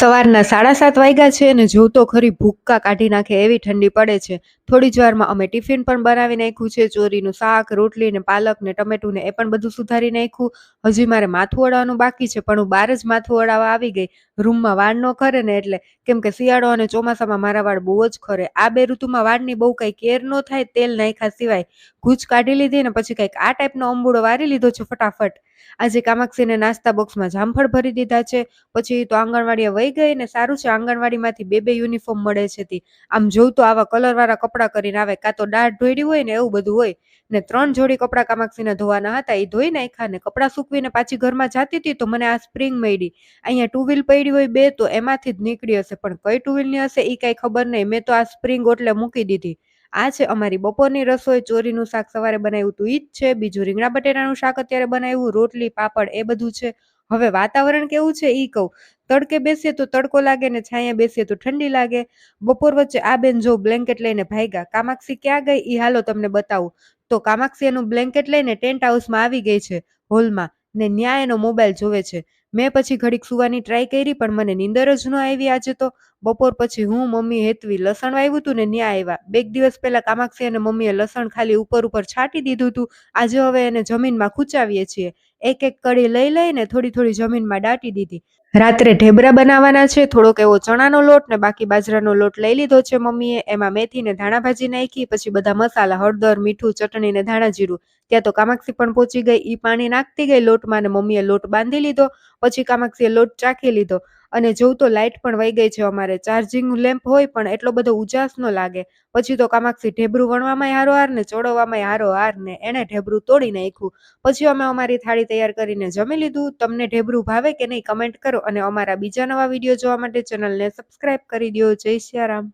સવારના 7:30 વાગ્યા છે અને જોઉં તો ખરી ભૂક્કા કાઢી નાખે એવી ઠંડી પડે છે. થોડી જ વારમાં અમે ટિફિન પણ બનાવી નાખ્યું છે. ચોરીનું શાક, રોટલી ને પાલક ને ટમેટું ને એ પણ બધું સુધારી નાખ્યું. હજી મારે માથું ઓળવાનું બાકી છે, પણ હું બહાર જ માથું ઓળાવવા આવી ગઈ. રૂમમાં વાળ ન ખરે ને એટલે, કેમ કે શિયાળો અને ચોમાસામાં મારા વાળ બહુ જ ખરે. આ બે ઋતુમાં વાળની બહુ કઈ કેર ન થાય તેલ નાખ્યા સિવાય. ગૂંચ કાઢી લીધી ને પછી કંઈક આ ટાઈપનો અંબુડો વારી લીધો છે ફટાફટ. આજે કામાક્ષીને નાસ્તા બોક્સમાં જામફળ ભરી દીધા છે. પછી તો આંગણવાડીએ વહી ગઈ ને સારું છે, આંગણવાડીમાંથી બે યુનિફોર્મ મળે છે તી. આમ જોઉં તો આવા કલરવાળા કપડાં કરીને આવે, કાં તો દાઢ ઢોળી હોય ને એવું બધું હોય. ને 3 જોડી કપડાં કામાક્ષીને ધોવાના હતા, એ ધોઈ નાખ્યા ને કપડાં સૂકવીને પાછી ઘરમાં જાતી હતી તો મને આ સ્પ્રિંગ મળી. અહીંયા 2 વ્હીલ પડી હોય 2 તો એમાંથી જ નીકળી હશે, પણ કઈ 2 વ્હીલની હશે એ કઈ ખબર નહીં. મેં તો આ સ્પ્રિંગ ઓટલે મૂકી દીધી. આ છે અમારી બપોરની રસોઈ. ચોરીનું શાક સવારે બનાવ્યું હતું ઈ જ છે, બીજું રીંગણા બટેટાનું શાક અત્યારે બનાવ્યું, રોટલી પાપડ એ બધું છે. હવે વાતાવરણ કેવું છે ઈ કહું. તડકે બેસીએ તો તડકો લાગે ને છાંયે બેસીએ તો ઠંડી લાગે. બપોર વચ્ચે આ બેન જો બ્લેન્કેટ લઈને ભાગ્યા. કામાક્ષી ક્યાં ગઈ ઈ હાલો તમને બતાવું. તો કામાક્ષી એનું બ્લેન્કેટ લઈને ટેન્ટ હાઉસમાં આવી ગઈ છે, હોલમાં, ને ન્યા એનો મોબાઈલ જોવે છે. મેં પછી ઘડીક સુવાની ટ્રાય કરી પણ મને નીંદર જ ન આવી. આજે તો બપોર પછી હું, મમ્મી, હેતવી લસણ વાવ્યું હતું ને ન્યા આવ્યા. 2 દિવસ પહેલા કામાક્ષી અને મમ્મીએ લસણ ખાલી ઉપર છાંટી દીધું હતું. આજે હવે એને જમીનમાં ખૂંચાવીએ છીએ. એક એક કડી લઈ લઈને થોડી થોડી જમીનમાં દાટી દીધી. રાત્રે ઢેબરા બનાવવાના છે. થોડોક એવો ચણાનો લોટ ને બાકી બાજરાનો લોટ લઈ લીધો છે મમ્મીએ. એમાં મેથી ને ધાણા ભાજી નાખી, પછી બધા મસાલા હળદર, મીઠું, ચટણી ને ધાણા જીરું. ત્યાં તો કામાક્ષી પણ પહોંચી ગઈ. ઈ પાણી નાખતી ગઈ લોટમાં ને મમ્મીએ લોટ બાંધી લીધો. પછી કામાક્ષીએ લોટ ચાખી લીધો અને જોઉં તો લાઇટ પણ વહી ગઈ છે. અમારે ચાર્જિંગ લેમ્પ હોય પણ એટલો બધો ઉજાસ ન લાગે. પછી તો કામાક્ષી ઢેબરું વણવામાં હારોહાર ને ચોળવવામાં હારોહાર ને એને ઢેબરું તોડી નાખ્યું. પછી અમે અમારી થાળી તૈયાર કરીને જમી લીધું. તમને ઢેબરું ભાવે કે નહીં કમેન્ટ કરો અને અમારા બીજા નવા વિડીયો જોવા માટે ચેનલને સબસ્ક્રાઇબ કરી દો. જય સિયારામ.